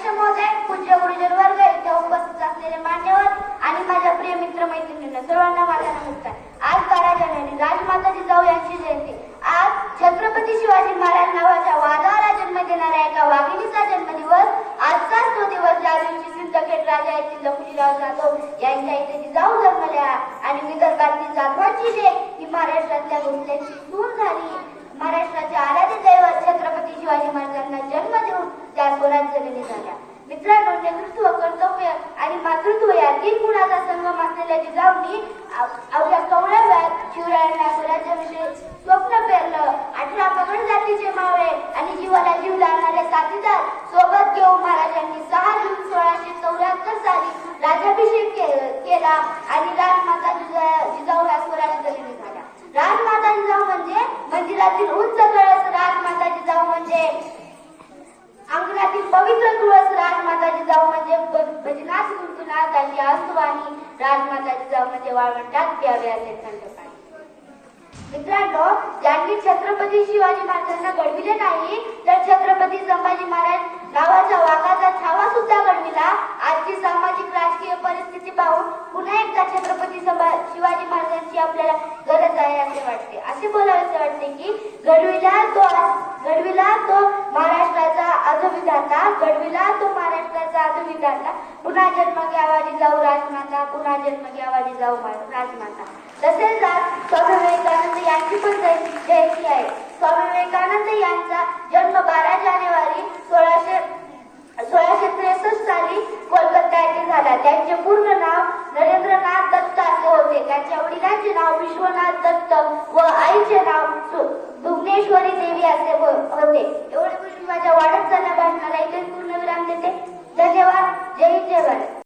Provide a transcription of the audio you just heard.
अध्यक्ष महोदय, पूज्य गुरुजन वर्ग, इथे उपस्थित असलेले मान्यवर आणि माझ्या प्रिय मित्र मैत्रिणींना सर्वांना माझा नमस्कार. आज 12 जानेवारी राजमाता जिजाऊ यांची जयंती. आज छत्रपती शिवाजी महाराज नावाच्या वादळाला जन्म देणाऱ्या एका वाघिणीचा जन्मदिवस. आजचाच तो दिवस ज्या दिवशी सिंदखेड राजा येथील लखुजीराव जाधव यांच्या इथे जिजाऊ जन्मल्या आणि विदर्भातील जाधवांची लेक ही महाराष्ट्रातल्या भोसल्यांची सून झाली. महाराष्ट्राचे आराध्य दैवत छत्रपती शिवाजी महाराजांना जन्म देऊन त्या स्वराज्यजननी झाल्या. मित्रांनो, नेतृत्व, कर्तव्य आणि मातृत्व या 3 गुणांचा संगम असलेल्या जिजाऊंनी अवघ्या 11व्या वयात शिवरायांना स्वराज्याविषयी स्वप्न पेरलं. 18 पगड जातीचे मावळे आणि जीवाला जीव लावणारे साथीदार सोबत घेऊन महाराजांनी 6 जून 1674 साली राज्याभिषेक केला आणि राजमाता जिजाऊ या स्वराज्यजननी झाल्या. राजमाता जिजाऊ म्हणजे मंदिरातील उंच कळस, राजमाता जिजाऊ म्हणजे अंगणातील पवित्र तुळस, राजमाता जिजाऊ म्हणजे भजनात गुणगुणात अशी आसुवाणी, राजमाता जिजाऊ म्हणजे वाळवंटात प्यावे असे थंड पाणी. मित्रांनो, ज्यांनी छत्रपती शिवाजी महाराजांना घडविले नाही तर छत्रपती संभाजी महाराज नावाच्या वाघाचा छावा सुद्धा घडविला. आजची सामाजिक राजकीय परिस्थिती पाहून पुन्हा एकदा छत्रपती शिवाजी महाराजांची आपल्याला गरज आहे असे वाटते. असे बोलावेसे वाटते की घडविला तो महाराष्ट्राचा अधविधाता, घडविला तो महाराष्ट्राचा अधविधाता. पुन्हा जन्म घ्यावा जिजाऊ राजमाता, पुन्हा जन्म घ्यावा जिजाऊ राजमाता. तसेच आज स्वामी विवेकानंद यांची पण जयंती आहे. स्वामी विवेकानंद यांचा जन्म 12 जानेवारी 1600